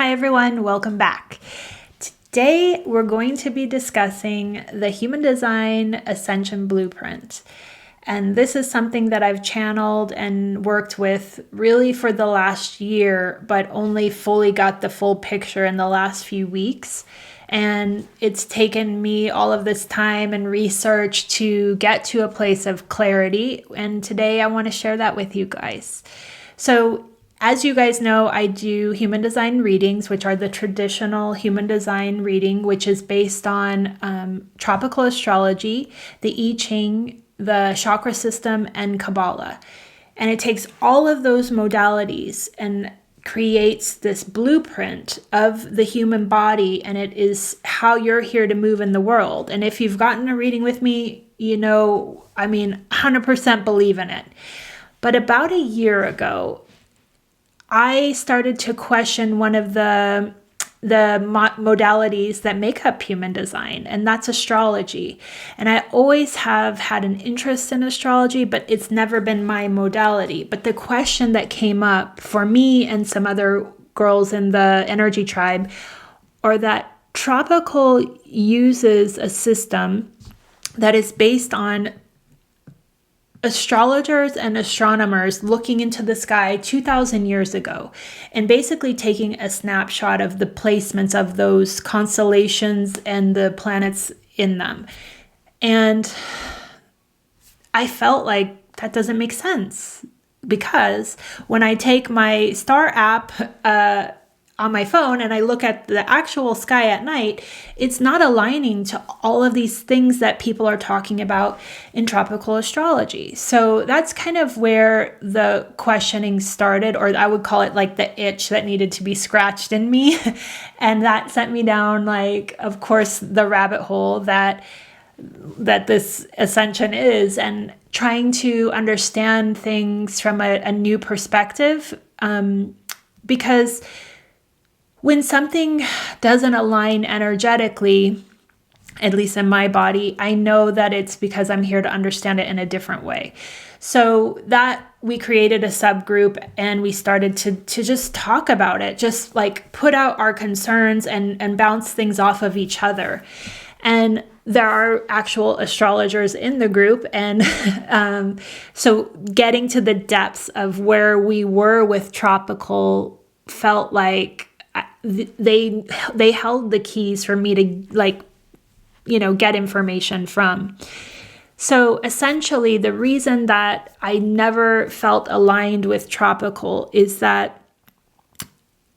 Hi everyone, welcome back. Today we're going to be discussing the Human Design Ascension Blueprint. And this is something that I've channeled and worked with really for the last year, but only fully got the full picture in the last few weeks. And it's taken me all of this time and research to get to a place of clarity. And today I want to share that with you guys. So as you guys know, I do human design readings, which are the traditional human design reading, which is based on tropical astrology, the Ching, the chakra system, and Kabbalah. And it takes all of those modalities and creates this blueprint of the human body, and it is how you're here to move in the world. And if you've gotten a reading with me, 100% believe in it. But about a year ago, I started to question one of the modalities that make up human design, and that's astrology. And I always have had an interest in astrology, but it's never been my modality. But the question that came up for me and some other girls in the energy tribe are that tropical uses a system that is based on astrologers and astronomers looking into the sky 2,000 years ago and basically taking a snapshot of the placements of those constellations and the planets in them. And I felt like that doesn't make sense, because when I take my star app on my phone and I look at the actual sky at night, it's not aligning to all of these things that people are talking about in tropical astrology. So that's kind of where the questioning started, or I would call it like the itch that needed to be scratched in me. And that sent me down, of course, the rabbit hole that this ascension is, and trying to understand things from a new perspective. Because when something doesn't align energetically, at least in my body, I know that it's because I'm here to understand it in a different way. So that we created a subgroup and we started to just talk about it, just put out our concerns and bounce things off of each other. And there are actual astrologers in the group. And so getting to the depths of where we were with tropical felt like they held the keys for me to get information from. So essentially, the reason that I never felt aligned with tropical is that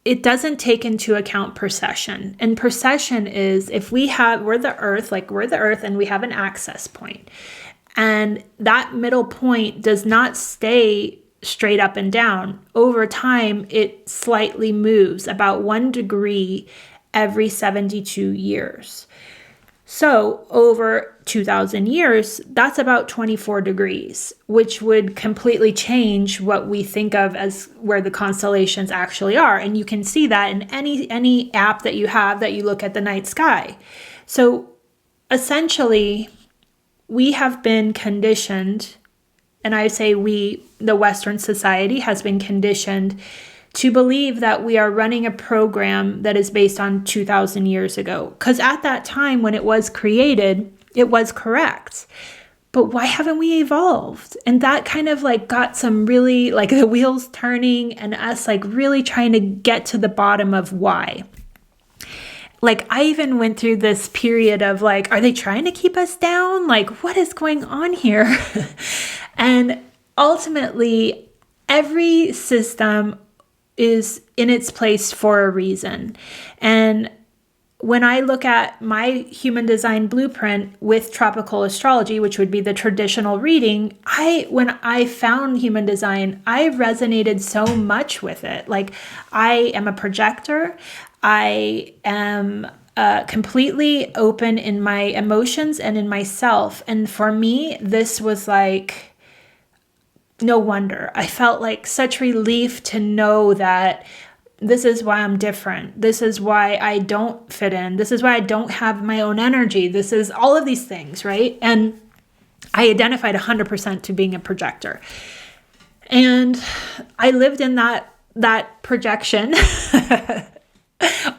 it doesn't take into account precession. And precession is we're the earth and we have an access point. And that middle point does not stay straight up and down. Over time, it slightly moves about 1 degree every 72 years. So over 2,000 years, that's about 24 degrees, which would completely change what we think of as where the constellations actually are. And you can see that in any app that you have that you look at the night sky. So essentially, we have been conditioned, and I say the Western society has been conditioned to believe that we are running a program that is based on 2,000 years ago. Because at that time when it was created, it was correct. But why haven't we evolved? And that kind of got some really the wheels turning and us really trying to get to the bottom of why. I even went through this period of are they trying to keep us down? What is going on here? And ultimately, every system is in its place for a reason. And when I look at my human design blueprint with tropical astrology, which would be the traditional reading, when I found human design, I resonated so much with it. I am a projector. I am completely open in my emotions and in myself. And for me, this was no wonder. I felt such relief to know that this is why I'm different. This is why I don't fit in. This is why I don't have my own energy. This is all of these things, right? And I identified 100% to being a projector. And I lived in that projection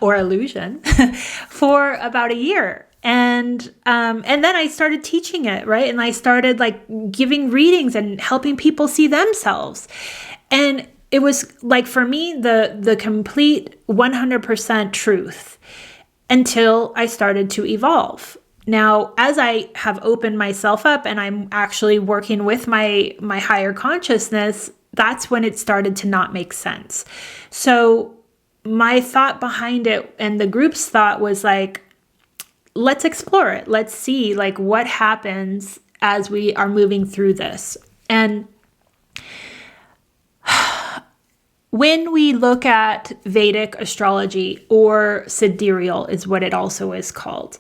or illusion for about a year. And then I started teaching it, right? And I started like giving readings and helping people see themselves. And it was like, for me, the complete 100% truth until I started to evolve. Now, as I have opened myself up and I'm actually working with my higher consciousness, that's when it started to not make sense. So my thought behind it and the group's thought was like, let's explore it. Let's see like what happens as we are moving through this. And when we look at Vedic astrology, or Sidereal is what it also is called,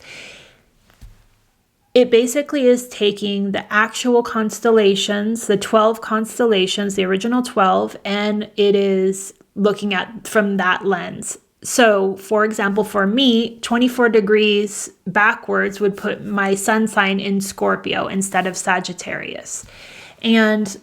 it basically is taking the actual constellations, the 12 constellations, the original 12, and it is looking at from that lens. So, for example, for me, 24 degrees backwards would put my sun sign in Scorpio instead of Sagittarius. And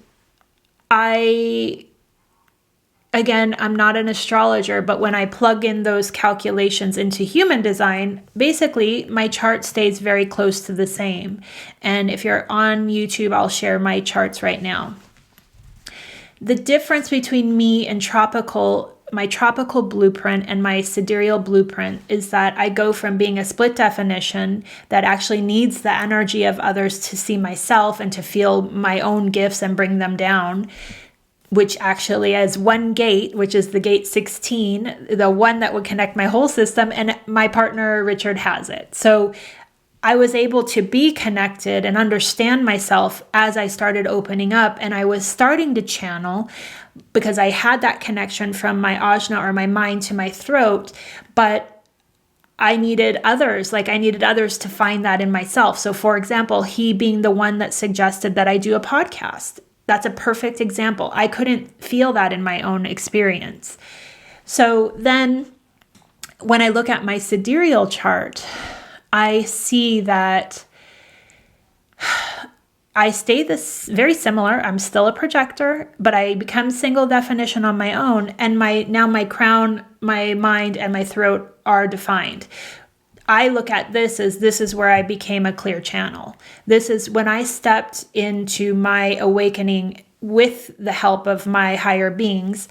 again, I'm not an astrologer, but when I plug in those calculations into human design, basically my chart stays very close to the same. And if you're on YouTube, I'll share my charts right now. The difference between me and my tropical blueprint and my sidereal blueprint is that I go from being a split definition that actually needs the energy of others to see myself and to feel my own gifts and bring them down, which actually is one gate, which is the gate 16, the one that would connect my whole system, and my partner Richard has it. So I was able to be connected and understand myself as I started opening up, and I was starting to channel because I had that connection from my ajna, or my mind, to my throat, but I needed others to find that in myself. So for example, he being the one that suggested that I do a podcast. That's a perfect example. I couldn't feel that in my own experience. So then when I look at my sidereal chart, I see that I stay very similar. I'm still a projector, but I become single definition on my own. And now my crown, my mind, and my throat are defined. I look at this is where I became a clear channel. This is when I stepped into my awakening with the help of my higher beings.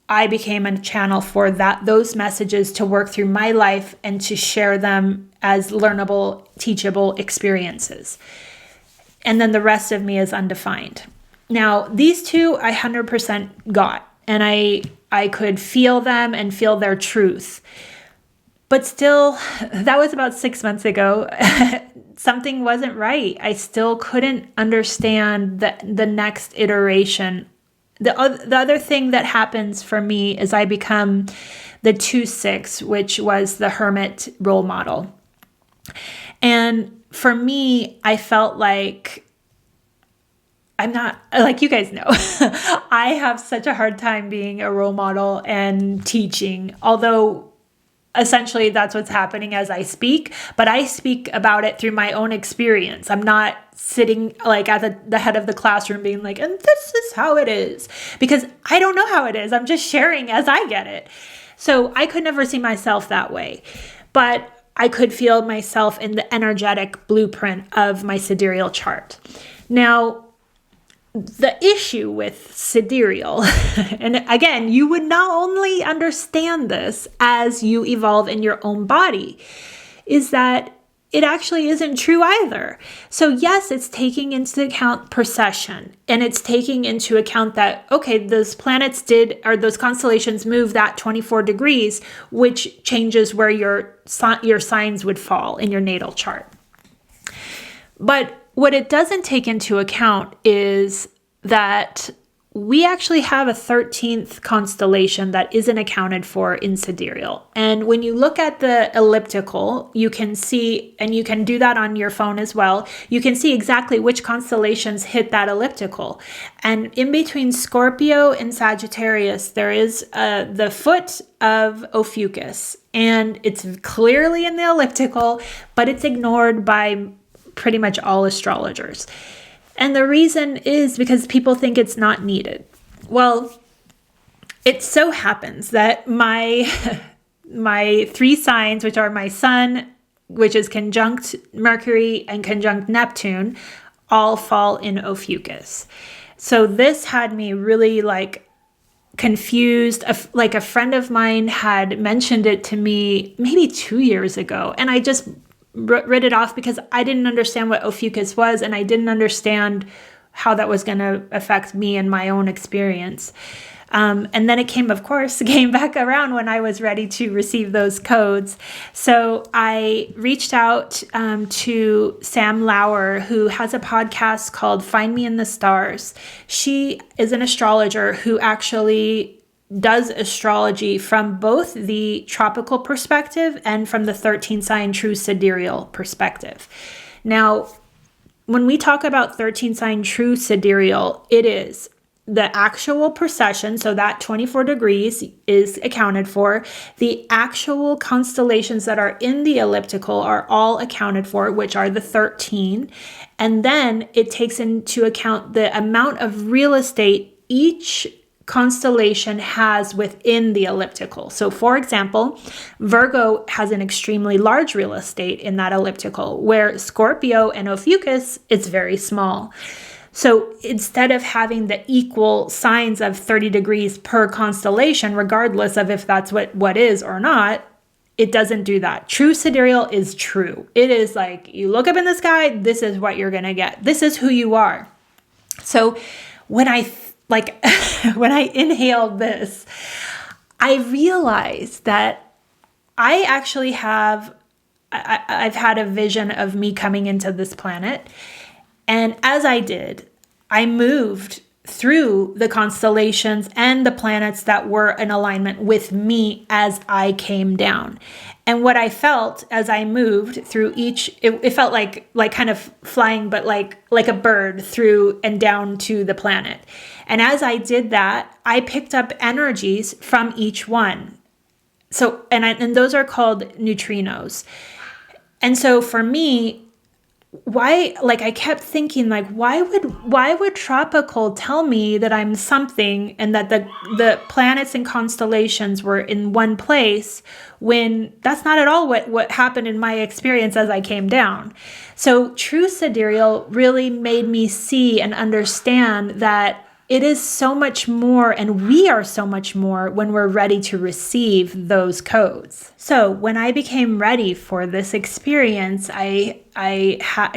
I became a channel for those messages to work through my life and to share them as learnable, teachable experiences. And then the rest of me is undefined. Now, these two I 100% got, and I could feel them and feel their truth. But still, that was about 6 months ago. Something wasn't right. I still couldn't understand the next iteration. The other thing that happens for me is I become the 2-6, which was the hermit role model. And for me, I felt like I'm not, like you guys know, I have such a hard time being a role model and teaching, although essentially that's what's happening as I speak, but I speak about it through my own experience. I'm not sitting like at the head of the classroom being like, and this is how it is, because I don't know how it is. I'm just sharing as I get it. So I could never see myself that way, but I could feel myself in the energetic blueprint of my sidereal chart. Now, the issue with sidereal, and again, you would not only understand this as you evolve in your own body, is that it actually isn't true either. So yes, it's taking into account precession, and it's taking into account that, okay, those planets those constellations move that 24 degrees, which changes where your signs would fall in your natal chart. But what it doesn't take into account is that we actually have a 13th constellation that isn't accounted for in sidereal. And when you look at the elliptical, you can see, and you can do that on your phone as well, you can see exactly which constellations hit that elliptical. And in between Scorpio and Sagittarius, there is the foot of Ophiuchus. And it's clearly in the elliptical, but it's ignored by pretty much all astrologers. And the reason is because people think it's not needed. Well, it so happens that my my 3 signs, which are my sun, which is conjunct Mercury and conjunct Neptune, all fall in Ophiuchus. So this had me really like confused. Like a friend of mine had mentioned it to me maybe 2 years ago, and I just wrote it off because I didn't understand what Ophiuchus was, and I didn't understand how that was going to affect me and my own experience. And then it came back around when I was ready to receive those codes. So I reached out to Sam Lauer, who has a podcast called Find Me in the Stars. She is an astrologer who actually does astrology from both the tropical perspective and from the 13 sign true sidereal perspective. Now, when we talk about 13 sign true sidereal, it is the actual precession, so that 24 degrees is accounted for. The actual constellations that are in the elliptical are all accounted for, which are the 13. And then it takes into account the amount of real estate each constellation has within the elliptical. So for example, Virgo has an extremely large real estate in that elliptical, where Scorpio and Ophiuchus, it's very small. So instead of having the equal signs of 30 degrees per constellation, regardless of if that's what is or not, it doesn't do that. True sidereal is true. It is like, you look up in the sky, this is what you're going to get. This is who you are. So when I inhaled this, I realized that I actually I've had a vision of me coming into this planet. And as I did, I moved through the constellations and the planets that were in alignment with me as I came down. And what I felt as I moved through each, it felt like kind of flying, but like a bird through and down to the planet. And as I did that, I picked up energies from each one. So, and those are called neutrinos. And so for me, I kept thinking, why would tropical tell me that I'm something and that the planets and constellations were in one place when that's not at all what happened in my experience as I came down. So true sidereal really made me see and understand that it is so much more, and we are so much more when we're ready to receive those codes. So when I became ready for this experience, I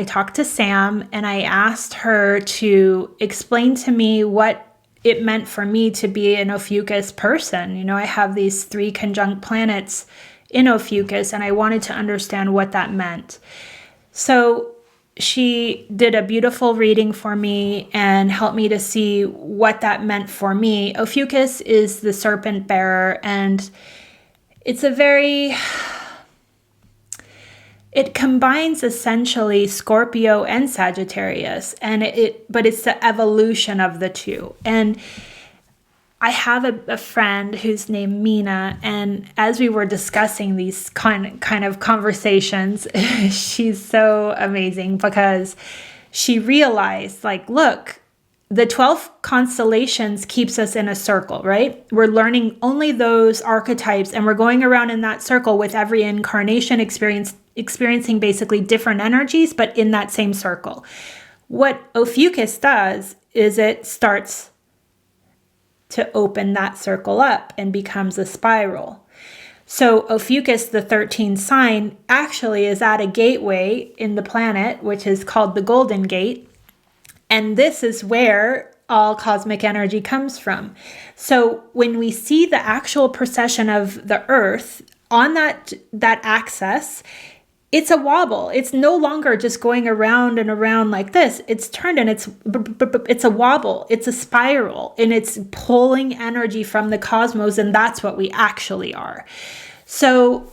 talked to Sam and I asked her to explain to me what it meant for me to be an Ophiuchus person. You know, I have these 3 conjunct planets in Ophiuchus, and I wanted to understand what that meant. So she did a beautiful reading for me and helped me to see what that meant for me. Ophiuchus is the serpent bearer, and it's it combines essentially Scorpio and Sagittarius, but it's the evolution of the two. And I have a friend who's named Mina, and as we were discussing these kind of conversations, she's so amazing because she realized, look, the 12 constellations keeps us in a circle, right? We're learning only those archetypes, and we're going around in that circle with every incarnation experiencing basically different energies, but in that same circle. What Ophiuchus does is it starts to open that circle up and becomes a spiral. So Ophiuchus, the 13th sign, actually is at a gateway in the planet, which is called the Golden Gate. And this is where all cosmic energy comes from. So when we see the actual precession of the Earth on that axis, it's a wobble. It's no longer just going around and around like this. It's turned and it's a wobble. It's a spiral, and it's pulling energy from the cosmos, and that's what we actually are. So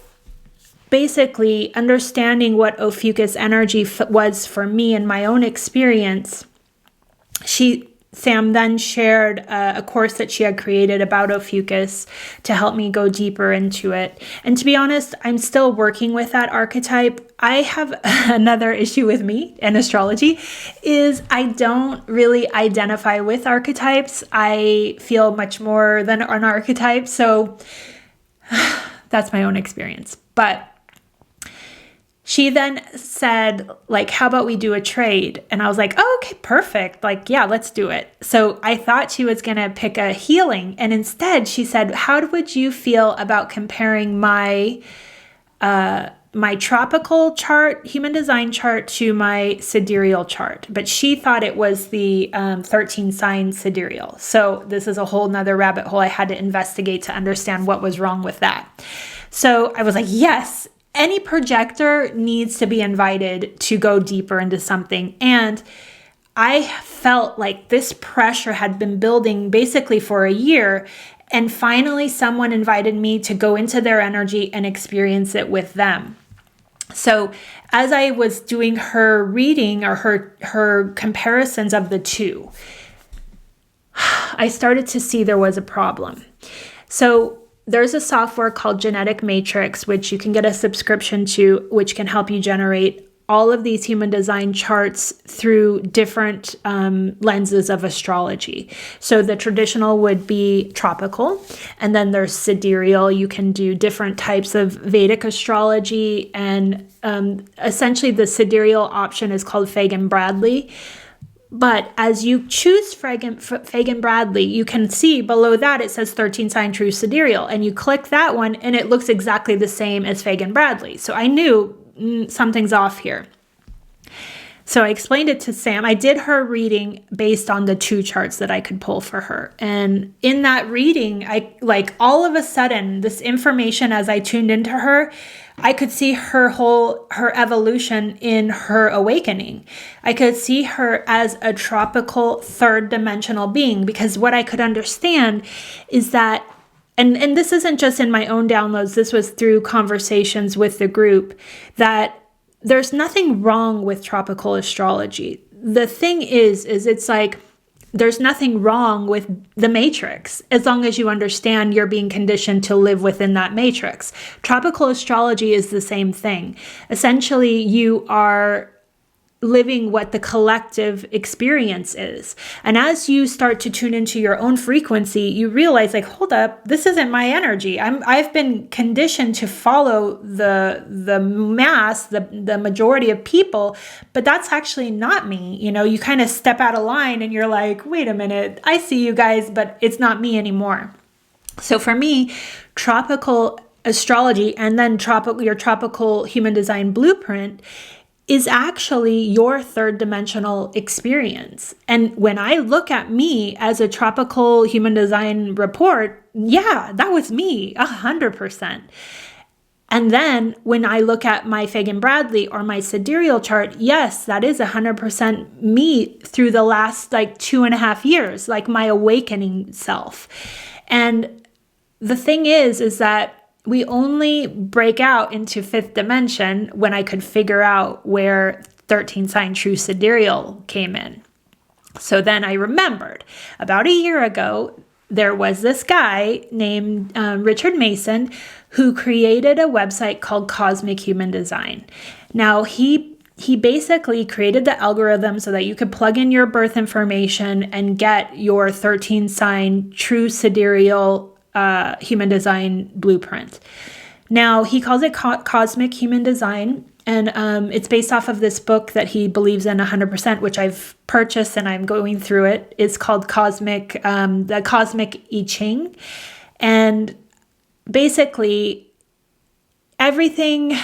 basically, understanding what Ophiuchus energy was for me in my own experience, Sam then shared a course that she had created about Ophiuchus to help me go deeper into it. And to be honest, I'm still working with that archetype. I have another issue with me and astrology is I don't really identify with archetypes. I feel much more than an archetype. So That's my own experience. But she then said, like, how about we do a trade? And I was like, oh, okay, perfect. Like, yeah, let's do it. So I thought she was going to pick a healing. And instead she said, how would you feel about comparing my tropical chart, human design chart, to my sidereal chart? But she thought it was the 13 sign sidereal. So this is a whole nother rabbit hole I had to investigate to understand what was wrong with that. So I was like, yes, any projector needs to be invited to go deeper into something. And I felt like this pressure had been building basically for a year. And finally, someone invited me to go into their energy and experience it with them. So as I was doing her reading or her comparisons of the two, I started to see there was a problem. So there's a software called Genetic Matrix, which you can get a subscription to, which can help you generate all of these human design charts through different lenses of astrology. So the traditional would be tropical, and then there's sidereal. You can do different types of Vedic astrology, and essentially the sidereal option is called Fagan-Bradley. But as you choose Fagan-Bradley, you can see below that it says 13 sign true sidereal, and you click that one and it looks exactly the same as Fagan-Bradley. So I knew something's off here. So I explained it to Sam. I did her reading based on the two charts that I could pull for her. And in that reading, I like all of a sudden this information, as I tuned into her, I could see her evolution in her awakening. I could see her as a tropical third dimensional being, because what I could understand is that, and this isn't just in my own downloads, this was through conversations with the group, that there's nothing wrong with tropical astrology. The thing is it's like, there's nothing wrong with the matrix as long as you understand you're being conditioned to live within that matrix. Tropical astrology is the same thing. Essentially, you are living what the collective experience is. And as you start to tune into your own frequency, you realize, like, hold up, this isn't my energy. I've been conditioned to follow the mass, the majority of people, but that's actually not me. You know, you kind of step out of line and you're like, wait a minute, I see you guys, but it's not me anymore. So for me, tropical astrology and then your tropical human design blueprint is actually your third dimensional experience. And when I look at me as a tropical human design report, yeah, that was me 100%. And then when I look at my Fagan-Bradley or my sidereal chart, yes, that is 100% me through the last like 2.5 years, like my awakening self. And the thing is that we only break out into fifth dimension when I could figure out where 13 sign true sidereal came in. So then I remembered about a year ago, there was this guy named Richard Mason who created a website called Cosmic Human Design. Now, he basically created the algorithm so that you could plug in your birth information and get your 13 sign true sidereal human design blueprint. Now, he calls it Cosmic Human Design, and it's based off of this book that he believes in 100%, which I've purchased and I'm going through it. It's called the Cosmic Ching. And basically, everything,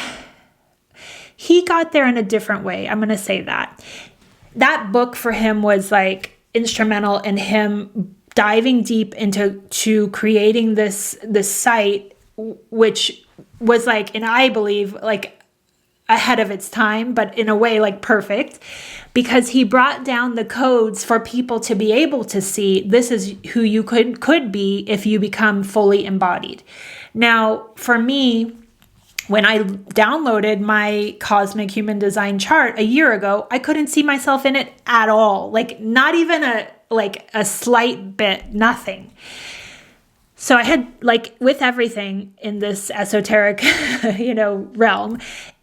he got there in a different way. I'm going to say that. That book for him was like instrumental in him diving deep into creating this site, which was like, and I believe like ahead of its time, but in a way like perfect, because he brought down the codes for people to be able to see this is who you could be if you become fully embodied. Now, for me, when I downloaded my Cosmic Human Design chart a year ago, I couldn't see myself in it at all. Like not even a slight bit, nothing. So I had, like, with everything in this esoteric, realm,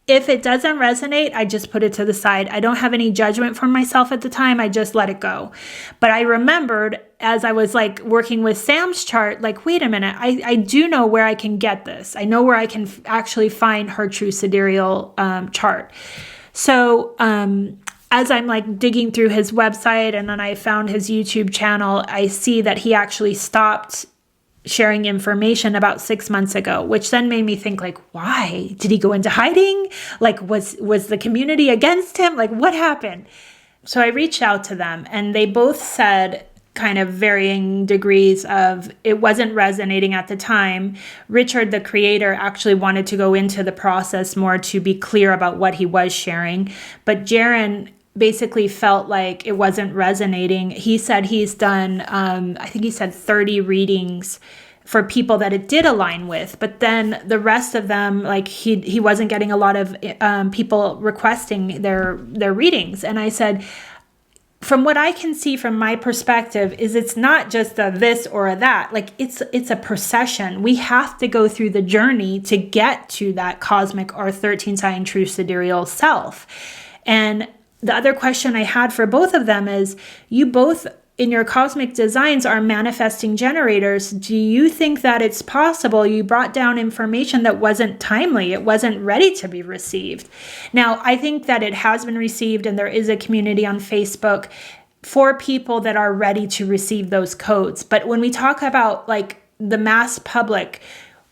if it doesn't resonate, I just put it to the side. I don't have any judgment for myself at the time. I just let it go. But I remembered, as I was like working with Sam's chart, like, wait a minute, I do know where I can get this. I know where I can actually find her true sidereal chart. So as I'm like digging through his website and then I found his YouTube channel, I see that he actually stopped sharing information about 6 months ago, which then made me think, like, why? Did he go into hiding? Like, was the community against him? Like, what happened? So I reached out to them and they both said kind of varying degrees of it wasn't resonating at the time. Richard, the creator, actually wanted to go into the process more to be clear about what he was sharing. But Jaron basically felt like it wasn't resonating. He said he's done, I think he said 30 readings for people that it did align with, but then the rest of them, like he wasn't getting a lot of people requesting their readings. And I said, from what I can see from my perspective, is it's not just a this or a that. Like it's a precession. We have to go through the journey to get to that cosmic or 13 sign true sidereal self. And the other question I had for both of them is, you both in your cosmic designs are manifesting generators. Do you think that it's possible you brought down information that wasn't timely? It wasn't ready to be received. Now, I think that it has been received and there is a community on Facebook for people that are ready to receive those codes. But when we talk about like the mass public,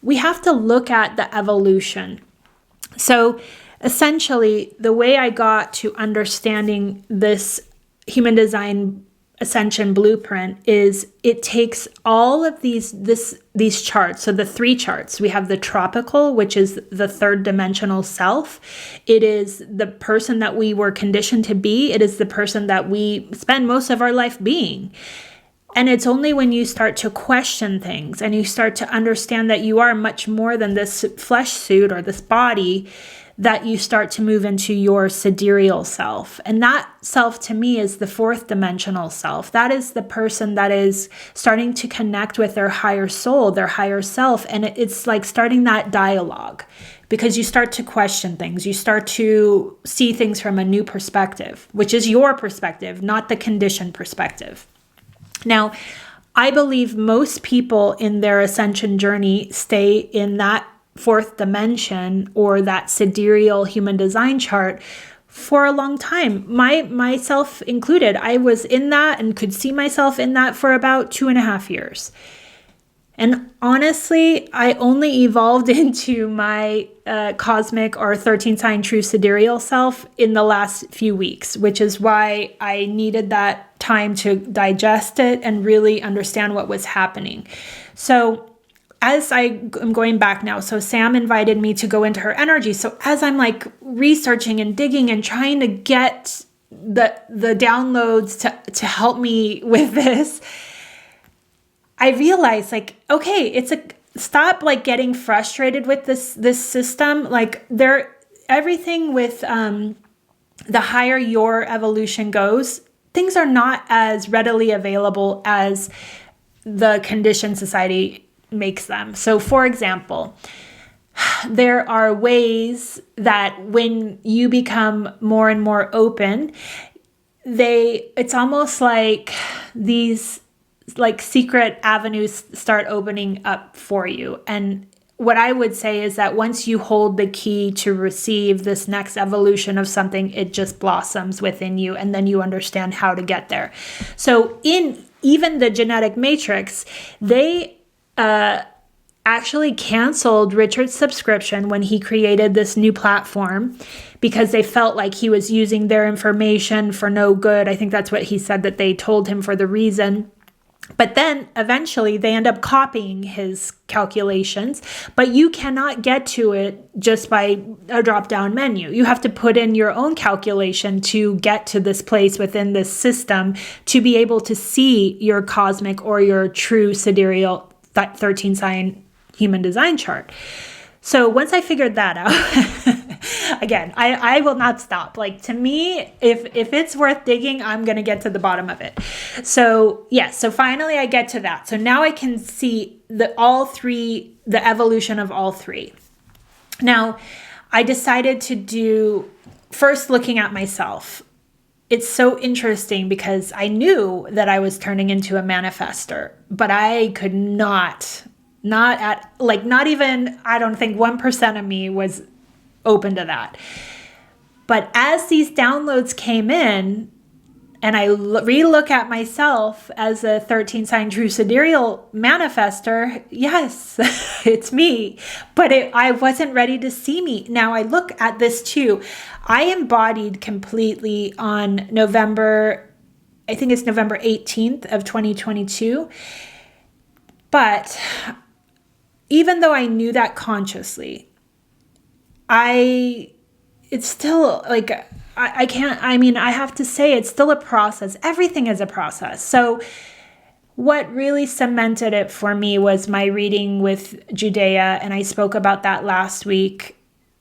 we have to look at the evolution. So essentially, the way I got to understanding this human design Ascension blueprint is it takes all of these charts. So the 3 charts, we have the tropical, which is the 3rd dimensional self. It is the person that we were conditioned to be. It is the person that we spend most of our life being. And it's only when you start to question things and you start to understand that you are much more than this flesh suit or this body that you start to move into your sidereal self. And that self to me is the 4th dimensional self. That is the person that is starting to connect with their higher soul, their higher self. And it's like starting that dialogue because you start to question things. You start to see things from a new perspective, which is your perspective, not the conditioned perspective. Now, I believe most people in their ascension journey stay in that 4th dimension or that sidereal human design chart for a long time. Myself included. I was in that and could see myself in that for about 2.5 years. And honestly, I only evolved into my cosmic or 13 sign true sidereal self in the last few weeks, which is why I needed that time to digest it and really understand what was happening. So as I am going back now, so Sam invited me to go into her energy. So as I'm like researching and digging and trying to get the downloads to help me with this, I realized like, okay, stop like getting frustrated with this system. Like everything with the higher your evolution goes, things are not as readily available as the conditioned society makes them. So for example, there are ways that when you become more and more open, it's almost like these like secret avenues start opening up for you. And what I would say is that once you hold the key to receive this next evolution of something, it just blossoms within you and then you understand how to get there. So in even the genetic matrix, they actually canceled Richard's subscription when he created this new platform because they felt like he was using their information for no good. I think that's what he said, that they told him for the reason. But then eventually they end up copying his calculations, but you cannot get to it just by a drop-down menu. You have to put in your own calculation to get to this place within this system to be able to see your cosmic or your true sidereal 13 sign human design chart. So once I figured that out, again, I will not stop. Like to me, if it's worth digging, I'm going to get to the bottom of it. So yes, so finally I get to that. So now I can see the evolution of all 3. Now I decided to do first looking at myself. it's so interesting because I knew that I was turning into a manifester, but I could not even, I don't think 1% of me was open to that. But as these downloads came in, and I relook at myself as a 13 sign true sidereal manifester, yes, it's me. But I wasn't ready to see me. Now I look at this too. I embodied completely on November 18th of 2022. But even though I knew that consciously, it's still like, I have to say it's still a process. Everything is a process. So what really cemented it for me was my reading with Judea, and I spoke about that last week.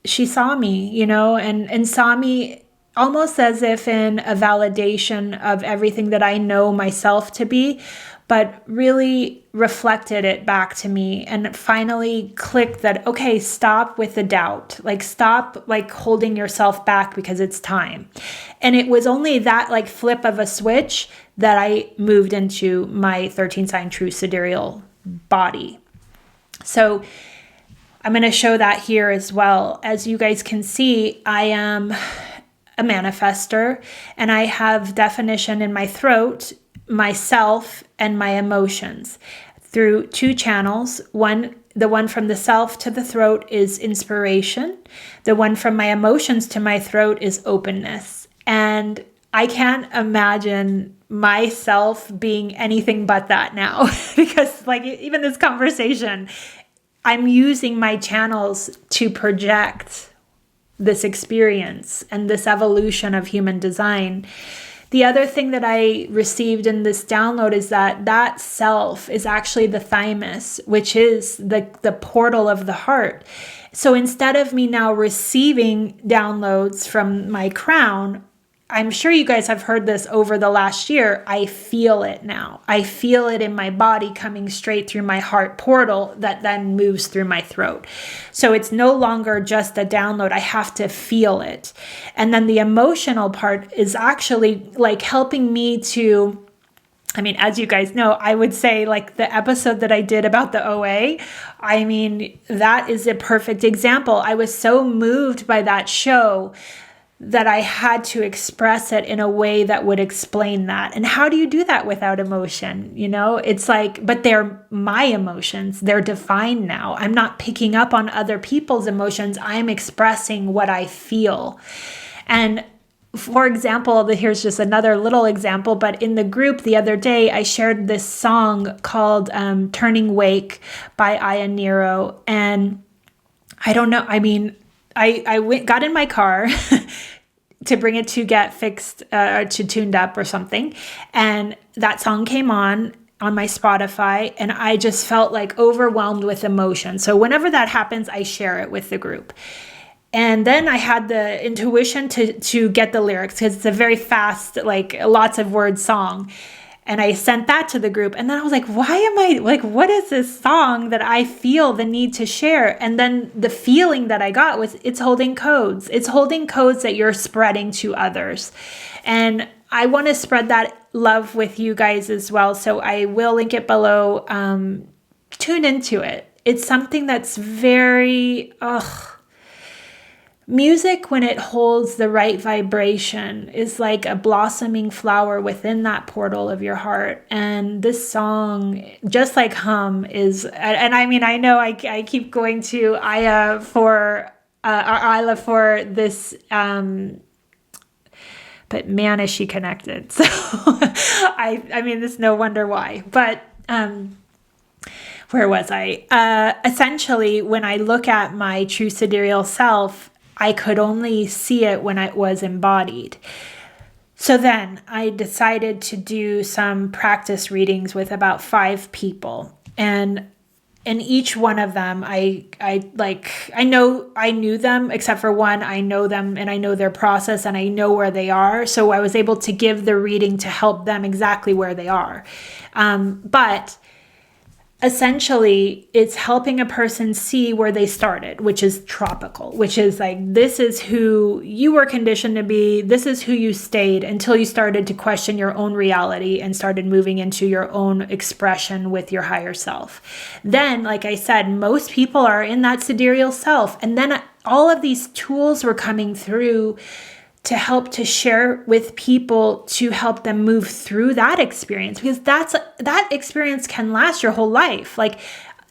She saw me, and saw me almost as if in a validation of everything that I know myself to be, but really reflected it back to me and finally clicked that, okay, stop with the doubt. Stop holding yourself back because it's time. And it was only that flip of a switch that I moved into my 13 sign true sidereal body. So I'm going to show that here as well. As you guys can see, I am a manifester and I have definition in my throat, myself, and my emotions through two channels. The one from the self to the throat is inspiration. The one from my emotions to my throat is openness. And I can't imagine myself being anything but that now because even this conversation, I'm using my channels to project this experience and this evolution of human design. The other thing that I received in this download is that self is actually the thymus, which is the portal of the heart. So instead of me now receiving downloads from my crown, I'm sure you guys have heard this over the last year. I feel it now. I feel it in my body coming straight through my heart portal that then moves through my throat. So it's no longer just a download. I have to feel it. And then the emotional part is actually helping me to, as you guys know, I would say the episode that I did about the OA, that is a perfect example. I was so moved by that show that I had to express it in a way that would explain that. And how do you do that without emotion? It's but they're my emotions. They're defined now. I'm not picking up on other people's emotions. I'm expressing what I feel. And for example, here's just another little example, but in the group the other day, I shared this song called Turning Wake by Ayla Nereo. And I don't know, I got in my car to bring it to get fixed or to tuned up or something. And that song came on my Spotify and I just felt overwhelmed with emotion. So whenever that happens, I share it with the group. And then I had the intuition to get the lyrics because it's a very fast, lots of words song. And I sent that to the group. And then I was what is this song that I feel the need to share? And then the feeling that I got was it's holding codes. It's holding codes that you're spreading to others. And I want to spread that love with you guys as well. So I will link it below. Tune into it. It's something that's very, music, when it holds the right vibration, is like a blossoming flower within that portal of your heart. And this song, just like Hum, is, and I know I keep going to Ayla for this, but man, is she connected. So there's no wonder why. But where was I? Essentially, when I look at my true sidereal self, I could only see it when it was embodied. So then I decided to do some practice readings with about 5 people. And in each one of them, I knew them, except for one. I know them and I know their process and I know where they are. So I was able to give the reading to help them exactly where they are. But essentially it's helping a person see where they started, which is tropical, which is like, this is who you were conditioned to be. This is who you stayed until you started to question your own reality and started moving into your own expression with your higher self. Then, like I said, most people are in that sidereal self. And then all of these tools were coming through to help to share with people to help them move through that experience, because that experience can last your whole life. Like,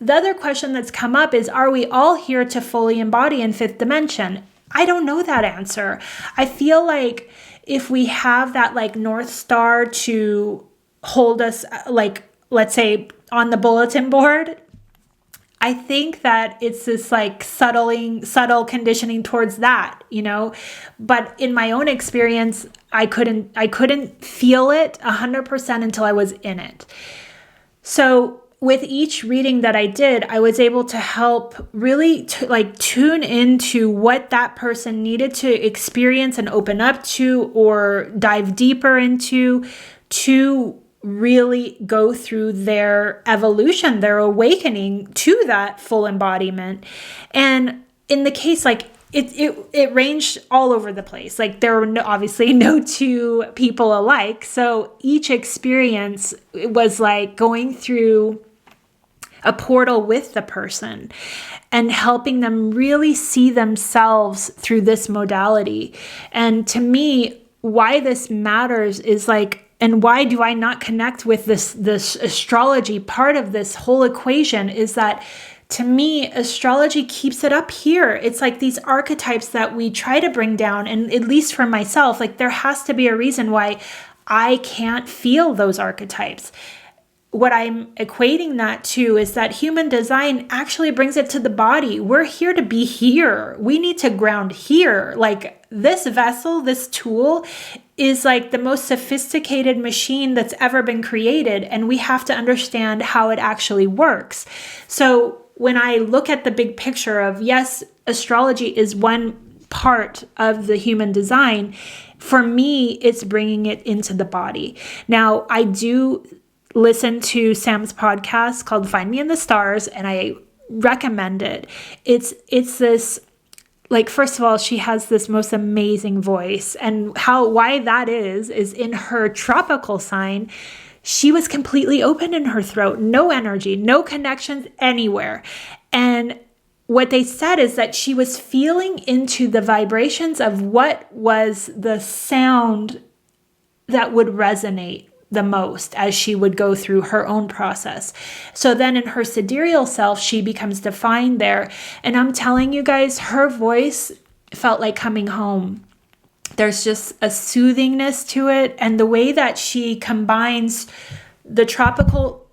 the other question that's come up is, are we all here to fully embody in fifth dimension? I don't know that answer. I feel like if we have that like North Star to hold us, like, let's say on the bulletin board, I think that it's this like subtle conditioning towards that, you know, but in my own experience, I couldn't feel it 100% until I was in it. So with each reading that I did, I was able to help really tune into what that person needed to experience and open up to, or dive deeper into, to really go through their evolution, their awakening to that full embodiment. And in the case, like, it ranged all over the place. Like, there were obviously no two people alike. So each experience was like going through a portal with the person and helping them really see themselves through this modality. And to me, why this matters is like, and why do I not connect with this astrology part of this whole equation, is that to me, astrology keeps it up here. It's like these archetypes that we try to bring down. And at least for myself, like, there has to be a reason why I can't feel those archetypes. What I'm equating that to is that human design actually brings it to the body. We're here to be here. We need to ground here. Like, this vessel, this tool is like the most sophisticated machine that's ever been created. And we have to understand how it actually works. So when I look at the big picture of, yes, astrology is one part of the human design, for me, it's bringing it into the body. Now, I do listen to Sam's podcast called Find Me in the Stars, and I recommend it. It's this, like, first of all, she has this most amazing voice, and why that is in her tropical sign, she was completely open in her throat, no energy, no connections anywhere. And what they said is that she was feeling into the vibrations of what was the sound that would resonate the most as she would go through her own process. So then in her sidereal self, she becomes defined there. And I'm telling you guys, her voice felt like coming home. There's just a soothingness to it. And the way that she combines the tropical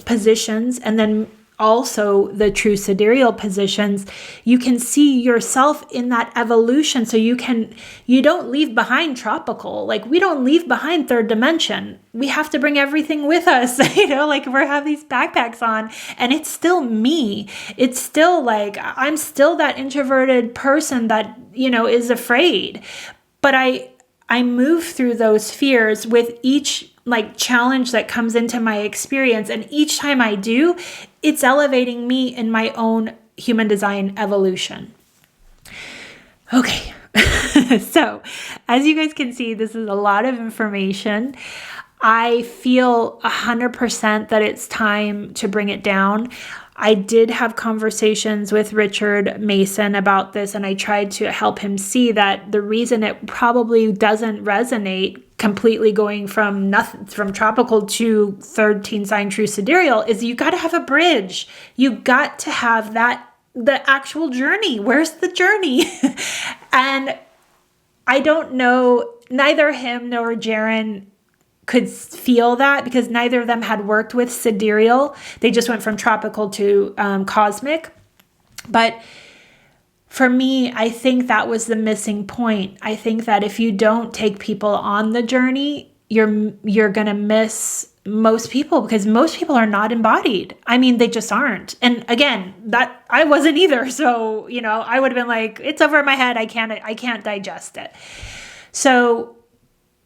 positions, and then also the true sidereal positions, you can see yourself in that evolution. So you don't leave behind tropical. Like, we don't leave behind third dimension. We have to bring everything with us, you know, like, we have these backpacks on, and it's still me. It's still like, I'm still that introverted person that, you know, is afraid. But I move through those fears with each like challenge that comes into my experience. And each time I do, it's elevating me in my own human design evolution. Okay. So as you guys can see, this is a lot of information. I feel 100% that it's time to bring it down. I did have conversations with Richard Mason about this, and I tried to help him see that the reason it probably doesn't resonate completely going from tropical to 13 sign true sidereal is you got to have a bridge. You got to have the actual journey. Where's the journey? And I don't know, neither him nor Jaren could feel that, because neither of them had worked with sidereal. They just went from tropical to cosmic. But for me, I think that was the missing point. I think that if you don't take people on the journey, you're going to miss most people, because most people are not embodied. I mean, they just aren't. And again, that I wasn't either. So, you know, I would have been like, it's over my head. I can't digest it. So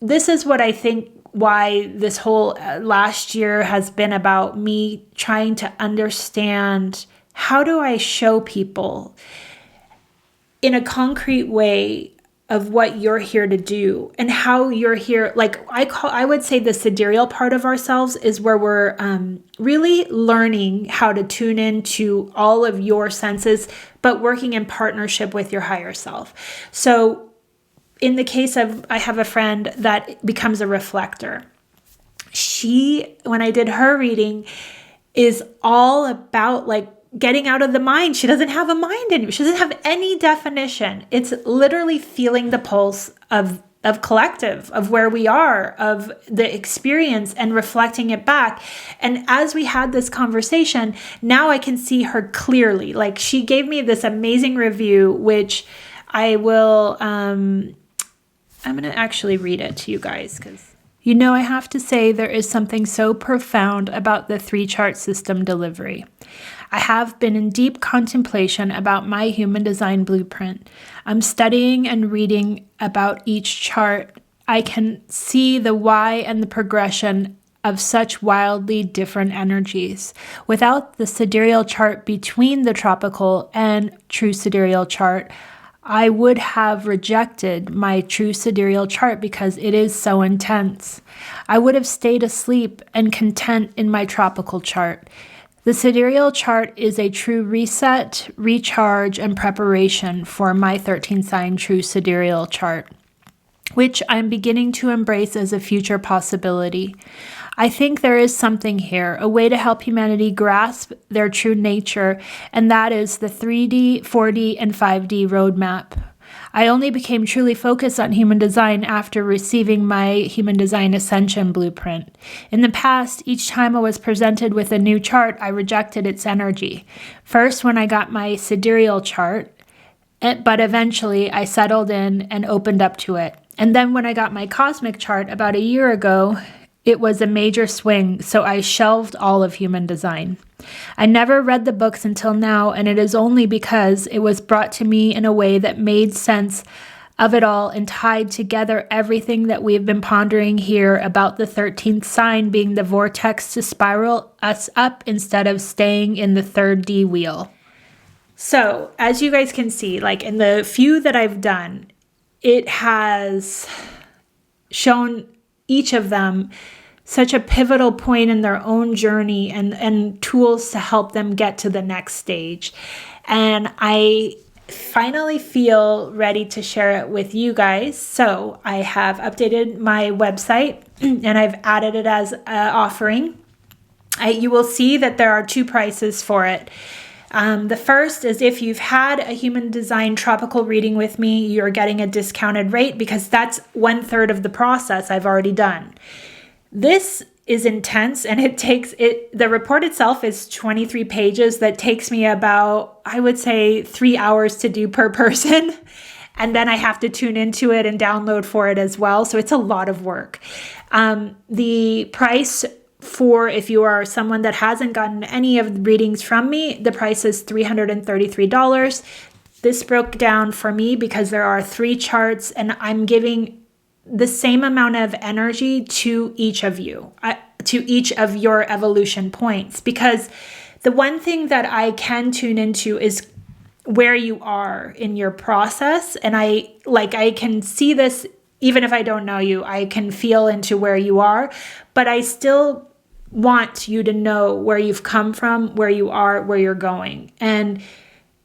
this is what I think why this whole last year has been about me trying to understand, how do I show people in a concrete way of what you're here to do and how you're here. Like I would say the sidereal part of ourselves is where we're really learning how to tune into all of your senses, but working in partnership with your higher self. So in the case of, I have a friend that becomes a reflector. She, when I did her reading, is all about like getting out of the mind. She doesn't have a mind anymore. She doesn't have any definition. It's literally feeling the pulse of collective, of where we are, of the experience, and reflecting it back. And as we had this conversation, now I can see her clearly. Like, she gave me this amazing review, which I will, I'm going to actually read it to you guys, because I have to say there is something so profound about the 3-chart system delivery. I have been in deep contemplation about my human design blueprint. I'm studying and reading about each chart. I can see the why and the progression of such wildly different energies. Without the sidereal chart between the tropical and true sidereal chart, I would have rejected my true sidereal chart because it is so intense. I would have stayed asleep and content in my tropical chart. The sidereal chart is a true reset, recharge, and preparation for my 13 sign true sidereal chart, which I'm beginning to embrace as a future possibility. I think there is something here, a way to help humanity grasp their true nature, and that is the 3D, 4D, and 5D roadmap. I only became truly focused on human design after receiving my human design Ascension blueprint. In the past, each time I was presented with a new chart, I rejected its energy. First, when I got my sidereal chart, but eventually I settled in and opened up to it. And then when I got my cosmic chart about a year ago, it was a major swing, so I shelved all of human design. I never read the books until now, and it is only because it was brought to me in a way that made sense of it all and tied together everything that we've been pondering here about the 13th sign being the vortex to spiral us up instead of staying in the 3D wheel. So, as you guys can see, like in the few that I've done, it has shown each of them such a pivotal point in their own journey and tools to help them get to the next stage. And I finally feel ready to share it with you guys. So I have updated my website and I've added it as an offering. You will see that there are 2 prices for it. The first is if you've had a human design tropical reading with me, you're getting a discounted rate because that's 1/3 of the process I've already done. This is intense, and the report itself is 23 pages that takes me about, I would say, 3 hours to do per person. And then I have to tune into it and download for it as well. So it's a lot of work. The price for, if you are someone that hasn't gotten any of the readings from me, the price is $333. This broke down for me because there are 3 charts and I'm giving the same amount of energy to each of you, to each of your evolution points. Because the one thing that I can tune into is where you are in your process. And I can see this, even if I don't know you, I can feel into where you are, but I still want you to know where you've come from, where you are, where you're going. And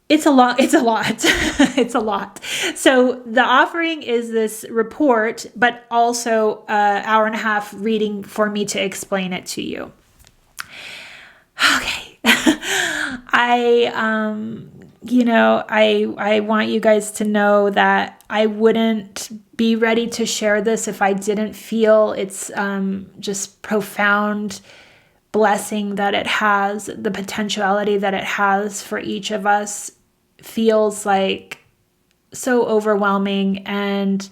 it's a lot. It's a lot. So the offering is this report, but also an hour and a half reading for me to explain it to you. Okay. I want you guys to know that I wouldn't be ready to share this if I didn't feel it's just profound blessing that it has, the potentiality that it has for each of us feels like so overwhelming. And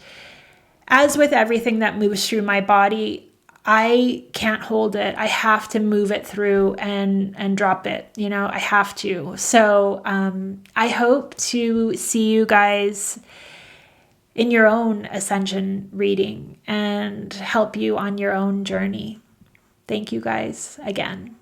as with everything that moves through my body, I can't hold it. I have to move it through and drop it. I have to. So I hope to see you guys in your own Ascension reading and help you on your own journey. Thank you guys again.